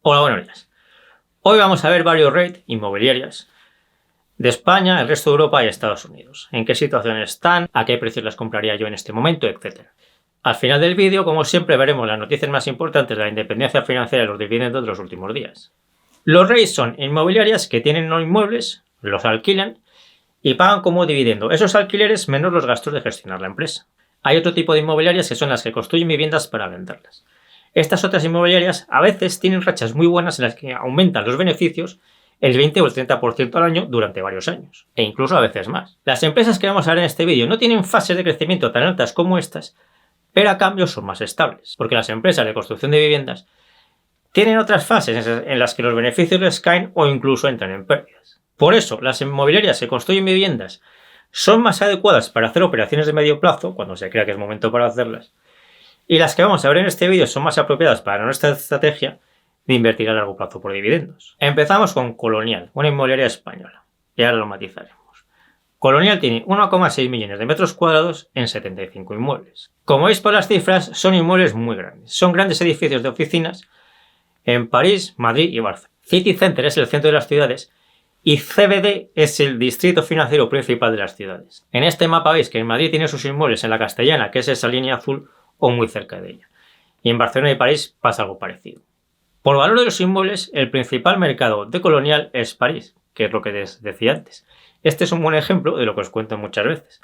Hola, buenos días. Hoy vamos a ver varios REIT inmobiliarias de España, el resto de Europa y Estados Unidos. En qué situación están, a qué precios las compraría yo en este momento, etc. Al final del vídeo, como siempre, veremos las noticias más importantes de la independencia financiera y los dividendos de los últimos días. Los REIT son inmobiliarias que tienen no inmuebles, los alquilan y pagan como dividendo esos alquileres menos los gastos de gestionar la empresa. Hay otro tipo de inmobiliarias que son las que construyen viviendas para venderlas. Estas otras inmobiliarias a veces tienen rachas muy buenas en las que aumentan los beneficios el 20 o el 30% al año durante varios años, e incluso a veces más. Las empresas que vamos a ver en este vídeo no tienen fases de crecimiento tan altas como estas, pero a cambio son más estables, porque las empresas de construcción de viviendas tienen otras fases en las que los beneficios les caen o incluso entran en pérdidas. Por eso, las inmobiliarias que construyen viviendas son más adecuadas para hacer operaciones de medio plazo, cuando se crea que es momento para hacerlas, y las que vamos a ver en este vídeo son más apropiadas para nuestra estrategia de invertir a largo plazo por dividendos. Empezamos con Colonial, una inmobiliaria española, y ahora lo matizaremos. Colonial tiene 1,6 millones de metros cuadrados en 75 inmuebles. Como veis por las cifras, son inmuebles muy grandes. Son grandes edificios de oficinas en París, Madrid y Barcelona. City Center es el centro de las ciudades y CBD es el distrito financiero principal de las ciudades. En este mapa veis que en Madrid tiene sus inmuebles en la Castellana, que es esa línea azul, o muy cerca de ella. Y en Barcelona y París pasa algo parecido. Por valor de los inmuebles, el principal mercado de Colonial es París, que es lo que decía antes. Este es un buen ejemplo de lo que os cuento muchas veces.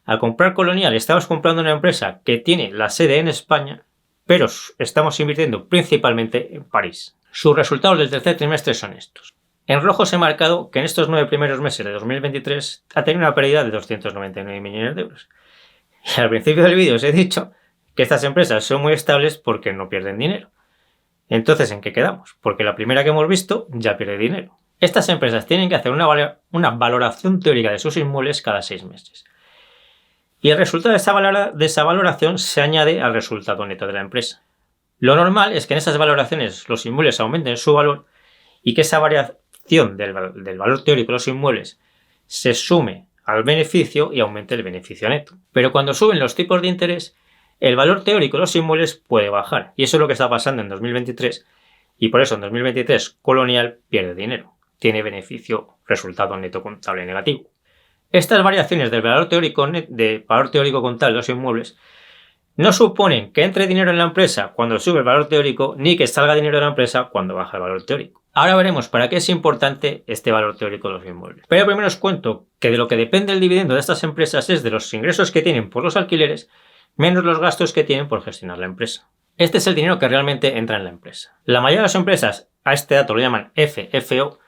Al comprar Colonial estamos comprando una empresa que tiene la sede en España, pero estamos invirtiendo principalmente en París. Sus resultados del tercer trimestre son estos. En rojo se ha marcado que en estos 9 primeros meses de 2023 ha tenido una pérdida de 299 millones de euros. Y al principio del vídeo os he dicho que estas empresas son muy estables porque no pierden dinero. Entonces, ¿en qué quedamos? Porque la primera que hemos visto ya pierde dinero. Estas empresas tienen que hacer una valoración teórica de sus inmuebles cada 6 meses. Y el resultado de esa valoración se añade al resultado neto de la empresa. Lo normal es que en esas valoraciones los inmuebles aumenten su valor y que esa variación del valor teórico de los inmuebles se sume al beneficio y aumente el beneficio neto. Pero cuando suben los tipos de interés, el valor teórico de los inmuebles puede bajar, y eso es lo que está pasando en 2023, y por eso en 2023 Colonial pierde dinero, tiene beneficio resultado neto contable negativo. Estas variaciones del valor teórico contable de los inmuebles no suponen que entre dinero en la empresa cuando sube el valor teórico, ni que salga dinero de la empresa cuando baja el valor teórico. Ahora veremos para qué es importante este valor teórico de los inmuebles. Pero primero os cuento que de lo que depende el dividendo de estas empresas es de los ingresos que tienen por los alquileres menos los gastos que tienen por gestionar la empresa. Este es el dinero que realmente entra en la empresa. La mayoría de las empresas a este dato lo llaman FFO,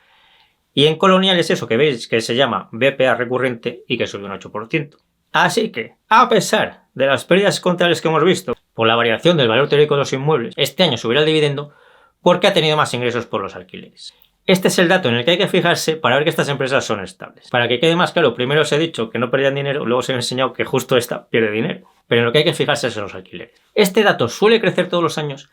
y en Colonial es eso que veis que se llama BPA recurrente y que sube un 8%. Así que, a pesar de las pérdidas contables que hemos visto por la variación del valor teórico de los inmuebles, este año subirá el dividendo porque ha tenido más ingresos por los alquileres. Este es el dato en el que hay que fijarse para ver que estas empresas son estables. Para que quede más claro, primero os he dicho que no perdían dinero, luego os he enseñado que justo esta pierde dinero. Pero en lo que hay que fijarse es en los alquileres. Este dato suele crecer todos los años,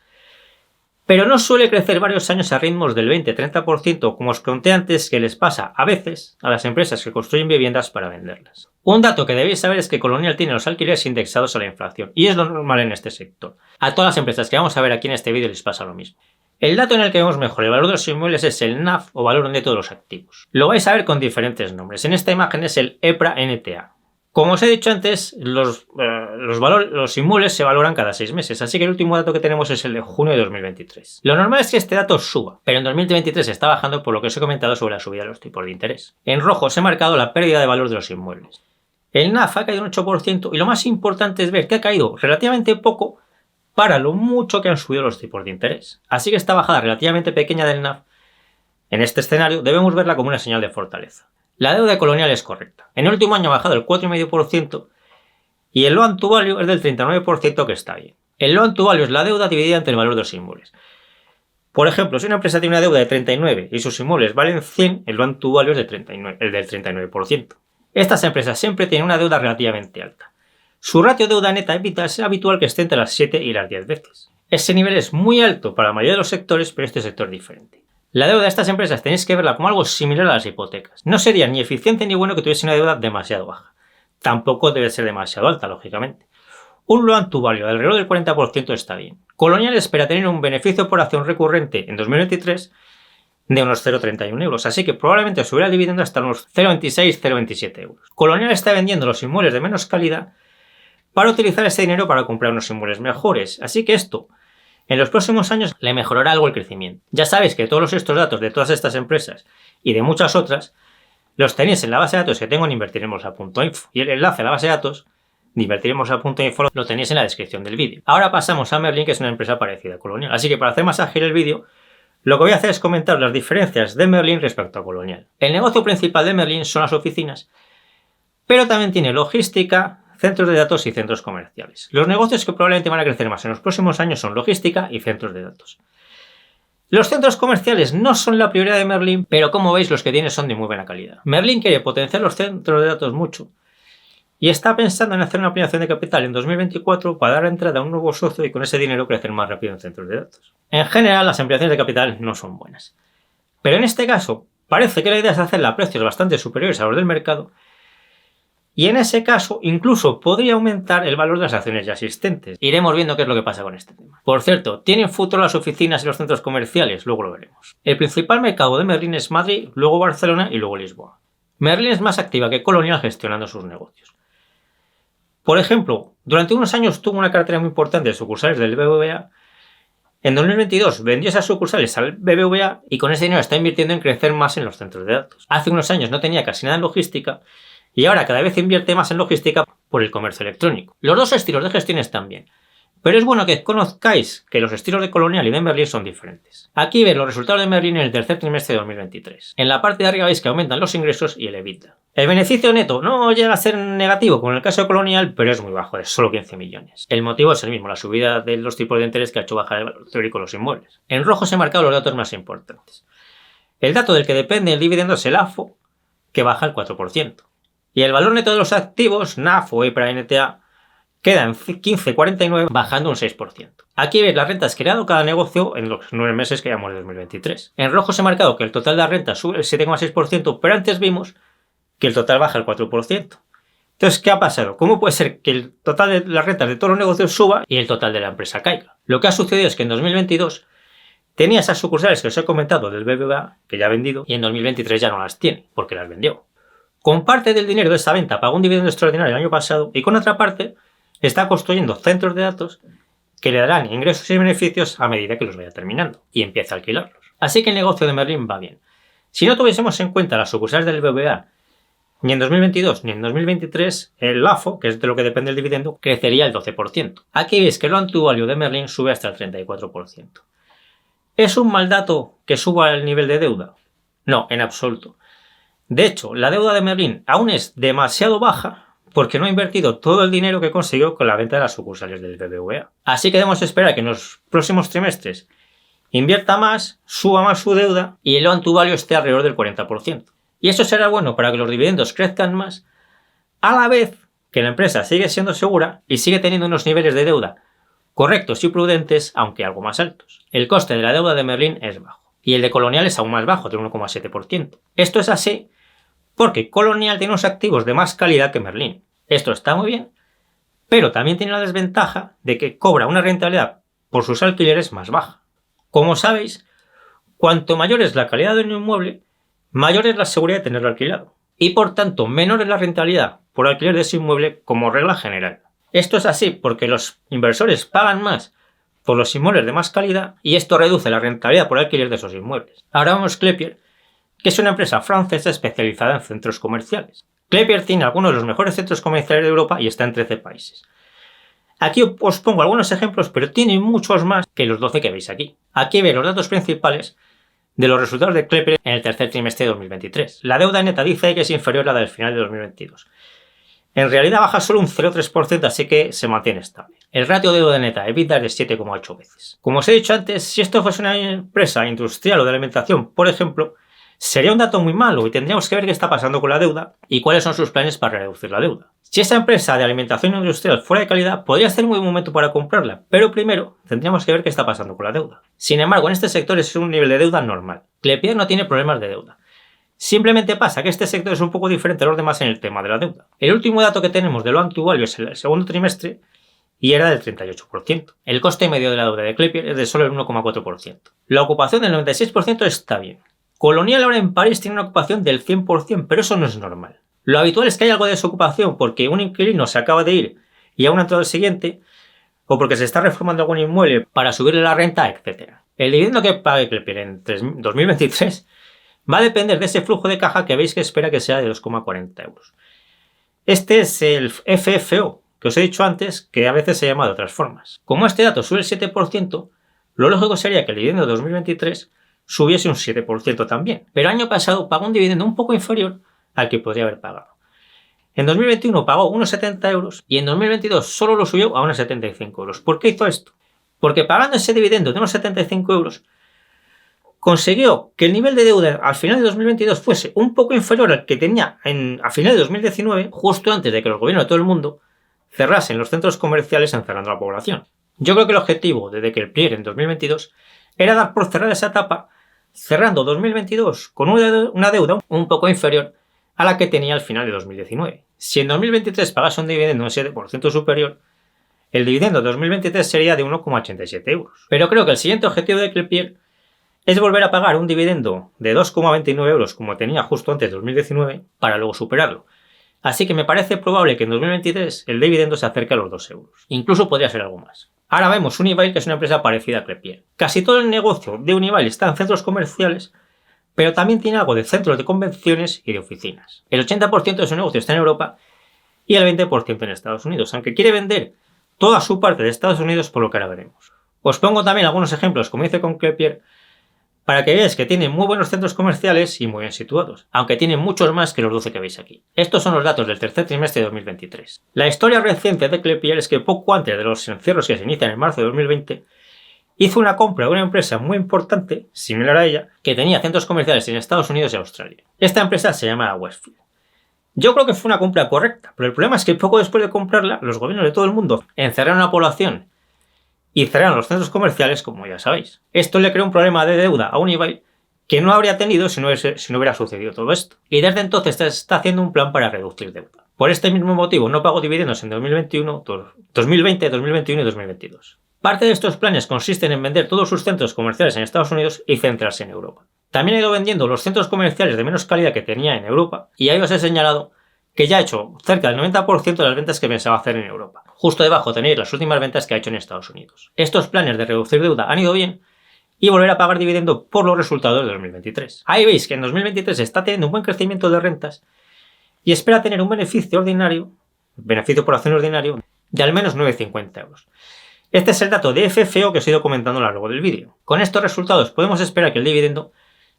pero no suele crecer varios años a ritmos del 20-30%, como os conté antes que les pasa a veces a las empresas que construyen viviendas para venderlas. Un dato que debéis saber es que Colonial tiene los alquileres indexados a la inflación, y es lo normal en este sector. A todas las empresas que vamos a ver aquí en este vídeo les pasa lo mismo. El dato en el que vemos mejor el valor de los inmuebles es el NAV o valor neto de los activos. Lo vais a ver con diferentes nombres. En esta imagen es el EPRA NTA. Como os he dicho antes, los inmuebles se valoran cada 6 meses, así que el último dato que tenemos es el de junio de 2023. Lo normal es que este dato suba, pero en 2023 está bajando por lo que os he comentado sobre la subida de los tipos de interés. En rojo os he marcado la pérdida de valor de los inmuebles. El NAV ha caído un 8% y lo más importante es ver que ha caído relativamente poco para lo mucho que han subido los tipos de interés. Así que esta bajada relativamente pequeña del NAV, en este escenario, debemos verla como una señal de fortaleza. La deuda de Colonial es correcta. En el último año ha bajado el 4,5% y el loan to value es del 39%, que está bien. El loan to value es la deuda dividida entre el valor de los inmuebles. Por ejemplo, si una empresa tiene una deuda de 39 y sus inmuebles valen 100, el loan to value es del 39%. Estas empresas siempre tienen una deuda relativamente alta. Su ratio deuda neta EBITDA es habitual que esté entre las 7 y las 10 veces. Ese nivel es muy alto para la mayoría de los sectores, pero este sector es diferente. La deuda de estas empresas tenéis que verla como algo similar a las hipotecas. No sería ni eficiente ni bueno que tuviese una deuda demasiado baja. Tampoco debe ser demasiado alta, lógicamente. Un loan to value de alrededor del 40% está bien. Colonial espera tener un beneficio por acción recurrente en 2023 de unos 0,31 euros, así que probablemente subiera el dividendo hasta unos 0,26-0,27 euros. Colonial está vendiendo los inmuebles de menos calidad para utilizar ese dinero para comprar unos inmuebles mejores, así que esto en los próximos años le mejorará algo el crecimiento. Ya sabéis que todos estos datos de todas estas empresas y de muchas otras los tenéis en la base de datos que tengo en invertiremos.info, y el enlace a la base de datos de invertiremos.info lo tenéis en la descripción del vídeo. Ahora pasamos a Merlin, que es una empresa parecida a Colonial, así que para hacer más ágil el vídeo, lo que voy a hacer es comentar las diferencias de Merlin respecto a Colonial. El negocio principal de Merlin son las oficinas, pero también tiene logística, centros de datos y centros comerciales. Los negocios que probablemente van a crecer más en los próximos años son logística y centros de datos. Los centros comerciales no son la prioridad de Merlin, pero como veis los que tiene son de muy buena calidad. Merlin quiere potenciar los centros de datos mucho y está pensando en hacer una ampliación de capital en 2024 para dar entrada a un nuevo socio y con ese dinero crecer más rápido en centros de datos. En general, las ampliaciones de capital no son buenas. Pero en este caso, parece que la idea es hacerla a precios bastante superiores a los del mercado, y en ese caso incluso podría aumentar el valor de las acciones ya existentes. Iremos viendo qué es lo que pasa con este tema. Por cierto, ¿tienen futuro las oficinas y los centros comerciales? Luego lo veremos. El principal mercado de Merlin es Madrid, luego Barcelona y luego Lisboa. Merlin es más activa que Colonial gestionando sus negocios. Por ejemplo, durante unos años tuvo una cartera muy importante de sucursales del BBVA. En 2022 vendió esas sucursales al BBVA y con ese dinero está invirtiendo en crecer más en los centros de datos. Hace unos años no tenía casi nada en logística y ahora cada vez invierte más en logística por el comercio electrónico. Los dos estilos de gestión están bien, pero es bueno que conozcáis que los estilos de Colonial y de Merlin son diferentes. Aquí veis los resultados de Merlin en el tercer trimestre de 2023. En la parte de arriba veis que aumentan los ingresos y el EBITDA. El beneficio neto no llega a ser negativo como en el caso de Colonial, pero es muy bajo, es solo 15 millones. El motivo es el mismo, la subida de los tipos de interés que ha hecho bajar el valor teórico de los inmuebles. En rojo se han marcado los datos más importantes. El dato del que depende el dividendo es el AFO, que baja el 4%. Y el valor neto de los activos, NAF o EPRA NTA, queda en 15,49, bajando un 6%. Aquí veis las rentas que ha dado cada negocio en los 9 meses que llevamos de 2023. En rojo se ha marcado que el total de rentas sube el 7,6%, pero antes vimos que el total baja el 4%. Entonces, ¿qué ha pasado? ¿Cómo puede ser que el total de las rentas de todos los negocios suba y el total de la empresa caiga? Lo que ha sucedido es que en 2022 tenía esas sucursales que os he comentado del BBVA, que ya ha vendido, y en 2023 ya no las tiene, porque las vendió. Con parte del dinero de esa venta pagó un dividendo extraordinario el año pasado y con otra parte está construyendo centros de datos que le darán ingresos y beneficios a medida que los vaya terminando y empieza a alquilarlos. Así que el negocio de Merlin va bien. Si no tuviésemos en cuenta las sucursales del BBVA, ni en 2022 ni en 2023, el AFO, que es de lo que depende el dividendo, crecería el 12%. Aquí veis que el loan to value de Merlin sube hasta el 34%. ¿Es un mal dato que suba el nivel de deuda? No, en absoluto. De hecho, la deuda de Merlin aún es demasiado baja porque no ha invertido todo el dinero que consiguió con la venta de las sucursales del BBVA. Así que debemos esperar que en los próximos trimestres invierta más, suba más su deuda y el loan to value esté alrededor del 40%. Y eso será bueno para que los dividendos crezcan más, a la vez que la empresa sigue siendo segura y sigue teniendo unos niveles de deuda correctos y prudentes, aunque algo más altos. El coste de la deuda de Merlin es bajo y el de Colonial es aún más bajo, del 1,7%. Esto es así porque Colonial tiene unos activos de más calidad que Merlin. Esto está muy bien, pero también tiene la desventaja de que cobra una rentabilidad por sus alquileres más baja. Como sabéis, cuanto mayor es la calidad de un inmueble, mayor es la seguridad de tenerlo alquilado. Y por tanto, menor es la rentabilidad por alquiler de ese inmueble como regla general. Esto es así porque los inversores pagan más por los inmuebles de más calidad y esto reduce la rentabilidad por alquiler de esos inmuebles. Ahora vemos Klépierre, que es una empresa francesa especializada en centros comerciales. Klépierre tiene algunos de los mejores centros comerciales de Europa y está en 13 países. Aquí os pongo algunos ejemplos, pero tiene muchos más que los 12 que veis aquí. Aquí veis los datos principales de los resultados de Klépierre en el tercer trimestre de 2023. La deuda neta dice que es inferior a la del final de 2022. En realidad baja solo un 0,3%, así que se mantiene estable. El ratio de deuda neta EBITDA es de 7,8 veces. Como os he dicho antes, si esto fuese una empresa industrial o de alimentación, por ejemplo, sería un dato muy malo y tendríamos que ver qué está pasando con la deuda y cuáles son sus planes para reducir la deuda. Si esa empresa de alimentación industrial fuera de calidad, podría ser un buen momento para comprarla, pero primero tendríamos que ver qué está pasando con la deuda. Sin embargo, en este sector es un nivel de deuda normal. Klépierre no tiene problemas de deuda. Simplemente pasa que este sector es un poco diferente a los demás en el tema de la deuda. El último dato que tenemos de loan to value es el segundo trimestre y era del 38%. El coste medio de la deuda de Klépierre es de solo el 1,4%. La ocupación del 96% está bien. Colonial ahora en París tiene una ocupación del 100%, pero eso no es normal. Lo habitual es que haya algo de desocupación porque un inquilino se acaba de ir y aún ha entrado el siguiente, o porque se está reformando algún inmueble para subirle la renta, etc. El dividendo que pague Klépierre en 2023 va a depender de ese flujo de caja que veis que espera que sea de 2,40 euros. Este es el FFO, que os he dicho antes, que a veces se llama de otras formas. Como este dato sube el 7%, lo lógico sería que el dividendo de 2023 subiese un 7% también. Pero el año pasado pagó un dividendo un poco inferior al que podría haber pagado. En 2021 pagó unos 70 euros y en 2022 solo lo subió a unos 75 euros. ¿Por qué hizo esto? Porque pagando ese dividendo de unos 75 euros, consiguió que el nivel de deuda al final de 2022 fuese un poco inferior al que tenía a final de 2019, justo antes de que los gobiernos de todo el mundo cerrasen los centros comerciales encerrando a la población. Yo creo que el objetivo de Klépierre en 2022 era dar por cerrada esa etapa, cerrando 2022 con una deuda un poco inferior a la que tenía al final de 2019. Si en 2023 pagase un dividendo un 7% superior, el dividendo de 2023 sería de 1,87 euros. Pero creo que el siguiente objetivo de Klépierre es volver a pagar un dividendo de 2,29 euros como tenía justo antes de 2019 para luego superarlo. Así que me parece probable que en 2023 el dividendo se acerque a los 2 euros. Incluso podría ser algo más. Ahora vemos Unibail, que es una empresa parecida a Klépierre. Casi todo el negocio de Unibail está en centros comerciales, pero también tiene algo de centros de convenciones y de oficinas. El 80% de su negocio está en Europa y el 20% en Estados Unidos, aunque quiere vender toda su parte de Estados Unidos, por lo que ahora veremos. Os pongo también algunos ejemplos, como hice con Klépierre, para que veáis que tiene muy buenos centros comerciales y muy bien situados, aunque tiene muchos más que los 12 que veis aquí. Estos son los datos del tercer trimestre de 2023. La historia reciente de Klépierre es que poco antes de los encierros que se inician en marzo de 2020, hizo una compra de una empresa muy importante, similar a ella, que tenía centros comerciales en Estados Unidos y Australia. Esta empresa se llama Westfield. Yo creo que fue una compra correcta, pero el problema es que poco después de comprarla, los gobiernos de todo el mundo encerraron a la población y cerraron los centros comerciales, como ya sabéis. Esto le creó un problema de deuda a Unibail que no habría tenido si no hubiera sucedido todo esto. Y desde entonces está haciendo un plan para reducir deuda. Por este mismo motivo no pagó dividendos en 2021, 2020, 2021 y 2022. Parte de estos planes consisten en vender todos sus centros comerciales en Estados Unidos y centrarse en Europa. También ha ido vendiendo los centros comerciales de menos calidad que tenía en Europa y ahí os he señalado que ya ha hecho cerca del 90% de las ventas que pensaba hacer en Europa. Justo debajo tenéis las últimas ventas que ha hecho en Estados Unidos. Estos planes de reducir deuda han ido bien y volver a pagar dividendo por los resultados de 2023. Ahí veis que en 2023 está teniendo un buen crecimiento de rentas y espera tener un beneficio por acción ordinario, de al menos 9,50 euros. Este es el dato de FFO que os he ido comentando a lo largo del vídeo. Con estos resultados podemos esperar que el dividendo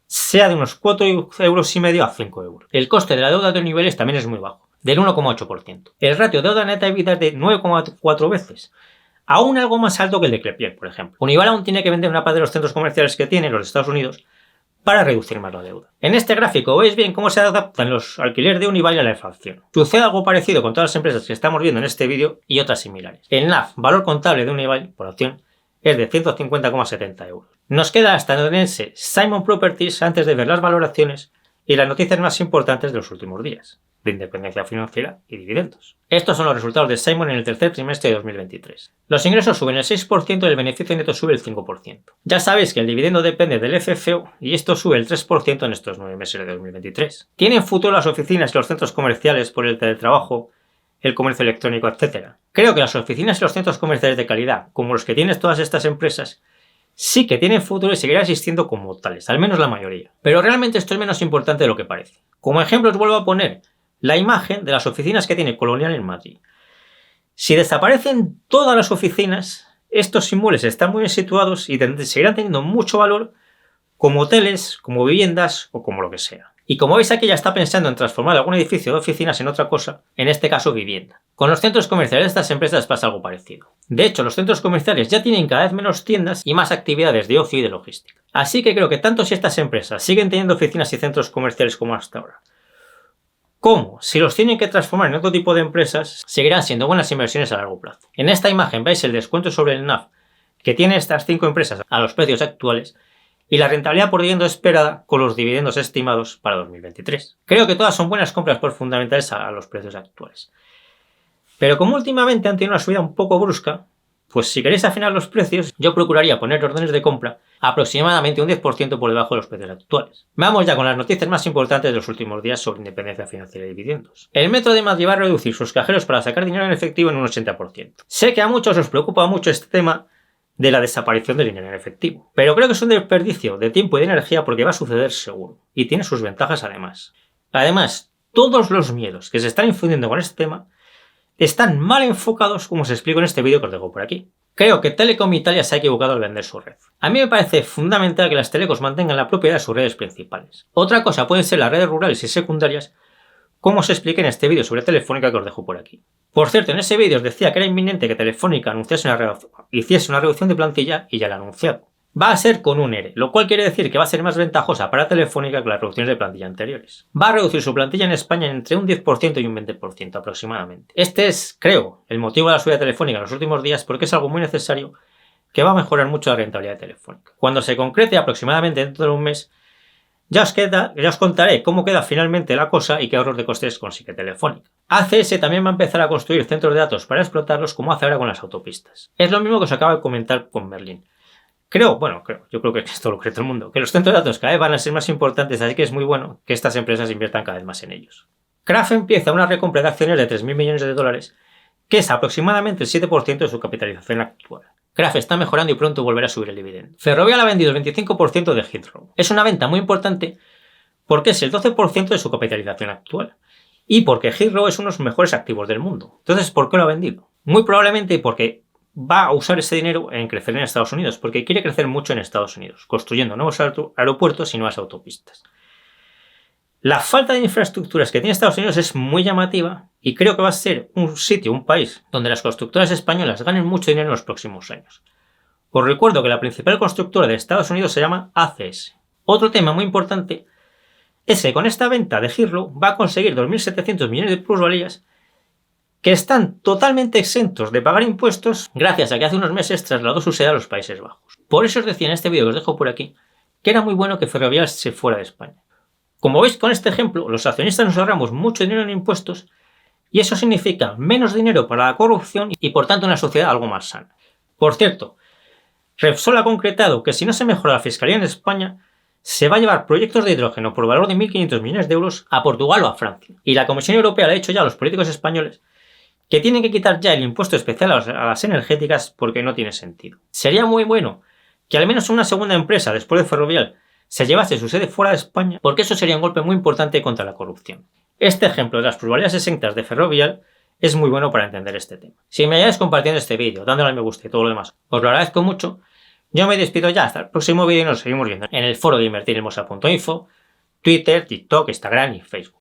sea de unos 4,5 euros a 5 euros. El coste de la deuda de Unibail también es muy bajo, del 1,8%. El ratio deuda neta EBITDA es de 9,4 veces, aún algo más alto que el de Klépierre, por ejemplo. Unibail aún tiene que vender una parte de los centros comerciales que tiene en los Estados Unidos para reducir más la deuda. En este gráfico veis bien cómo se adaptan los alquileres de Unibail a la inflación. Sucede algo parecido con todas las empresas que estamos viendo en este vídeo y otras similares. El NAV, valor contable de Unibail, por acción, es de 150,70 euros. Nos queda la estadounidense Simon Properties antes de ver las valoraciones y las noticias más importantes de los últimos días, de independencia financiera y dividendos. Estos son los resultados de Simon en el tercer trimestre de 2023. Los ingresos suben el 6% y el beneficio neto sube el 5%. Ya sabéis que el dividendo depende del FFO y esto sube el 3% en estos 9 meses de 2023. ¿Tienen futuro las oficinas y los centros comerciales por el teletrabajo, el comercio electrónico, etcétera? Creo que las oficinas y los centros comerciales de calidad, como los que tienen todas estas empresas, sí que tienen futuro y seguirán existiendo como tales, al menos la mayoría. Pero realmente esto es menos importante de lo que parece. Como ejemplo os vuelvo a poner la imagen de las oficinas que tiene Colonial en Madrid. Si desaparecen todas las oficinas, estos inmuebles están muy bien situados y seguirán teniendo mucho valor como hoteles, como viviendas o como lo que sea. Y como veis aquí ya está pensando en transformar algún edificio de oficinas en otra cosa, en este caso vivienda. Con los centros comerciales de estas empresas pasa algo parecido. De hecho, los centros comerciales ya tienen cada vez menos tiendas y más actividades de ocio y de logística. Así que creo que tanto si estas empresas siguen teniendo oficinas y centros comerciales como hasta ahora, como si los tienen que transformar en otro tipo de empresas, seguirán siendo buenas inversiones a largo plazo. En esta imagen veis el descuento sobre el NAV que tienen estas 5 empresas a los precios actuales y la rentabilidad por dividendo esperada con los dividendos estimados para 2023. Creo que todas son buenas compras por fundamentales a los precios actuales. Pero como últimamente han tenido una subida un poco brusca, pues si queréis afinar los precios, yo procuraría poner órdenes de compra aproximadamente un 10% por debajo de los precios actuales. Vamos ya con las noticias más importantes de los últimos días sobre independencia financiera y dividendos. El Metro de Madrid va a reducir sus cajeros para sacar dinero en efectivo en un 80%. Sé que a muchos os preocupa mucho este tema de la desaparición del dinero en efectivo, pero creo que es un desperdicio de tiempo y de energía porque va a suceder seguro, y tiene sus ventajas además. Además, todos los miedos que se están infundiendo con este tema están mal enfocados, como os explico en este vídeo que os dejo por aquí. Creo que Telecom Italia se ha equivocado al vender su red. A mí me parece fundamental que las telecos mantengan la propiedad de sus redes principales. Otra cosa pueden ser las redes rurales y secundarias, como os expliqué en este vídeo sobre Telefónica que os dejo por aquí. Por cierto, en ese vídeo os decía que era inminente que Telefónica hiciese una reducción de plantilla y ya la ha anunciado. Va a ser con un ERE, lo cual quiere decir que va a ser más ventajosa para Telefónica que las reducciones de plantilla anteriores. Va a reducir su plantilla en España entre un 10% y un 20% aproximadamente. Este es, creo, el motivo de la subida de Telefónica en los últimos días porque es algo muy necesario que va a mejorar mucho la rentabilidad de Telefónica. Cuando se concrete aproximadamente dentro de un mes, ya os contaré cómo queda finalmente la cosa y qué ahorros de costes consigue Telefónica. ACS también va a empezar a construir centros de datos para explotarlos como hace ahora con las autopistas. Es lo mismo que os acabo de comentar con Merlin. Yo creo que esto lo cree todo el mundo, que los centros de datos cada vez van a ser más importantes, así que es muy bueno que estas empresas inviertan cada vez más en ellos. Kraft empieza una recompra de acciones de 3.000 millones de dólares, que es aproximadamente el 7% de su capitalización actual. Kraft está mejorando y pronto volverá a subir el dividendo. Ferrovial ha vendido el 25% de Heathrow. Es una venta muy importante porque es el 12% de su capitalización actual. Y porque Heathrow es uno de los mejores activos del mundo. Entonces, ¿por qué lo ha vendido? Muy probablemente porque va a usar ese dinero en crecer en Estados Unidos, porque quiere crecer mucho en Estados Unidos, construyendo nuevos aeropuertos y nuevas autopistas. La falta de infraestructuras que tiene Estados Unidos es muy llamativa y creo que va a ser un país donde las constructoras españolas ganen mucho dinero en los próximos años. Os recuerdo que la principal constructora de Estados Unidos se llama ACS. Otro tema muy importante es que con esta venta de Heathrow va a conseguir 2.700 millones de plusvalías que están totalmente exentos de pagar impuestos gracias a que hace unos meses trasladó su sede a los Países Bajos. Por eso os decía en este vídeo que os dejo por aquí que era muy bueno que Ferrovial se fuera de España. Como veis con este ejemplo, los accionistas nos ahorramos mucho dinero en impuestos y eso significa menos dinero para la corrupción y por tanto una sociedad algo más sana. Por cierto, Repsol ha concretado que si no se mejora la fiscalía en España, se va a llevar proyectos de hidrógeno por valor de 1.500 millones de euros a Portugal o a Francia. Y la Comisión Europea le ha dicho ya a los políticos españoles que tienen que quitar ya el impuesto especial a las energéticas porque no tiene sentido. Sería muy bueno que al menos una segunda empresa después de Ferrovial se llevase su sede fuera de España porque eso sería un golpe muy importante contra la corrupción. Este ejemplo de las plusvalías exentas de Ferrovial es muy bueno para entender este tema. Si me ayudáis compartiendo este vídeo, dándole a me gusta y todo lo demás, os lo agradezco mucho. Yo me despido ya hasta el próximo vídeo y nos seguimos viendo en el foro de invertirenmosa.info, Twitter, TikTok, Instagram y Facebook.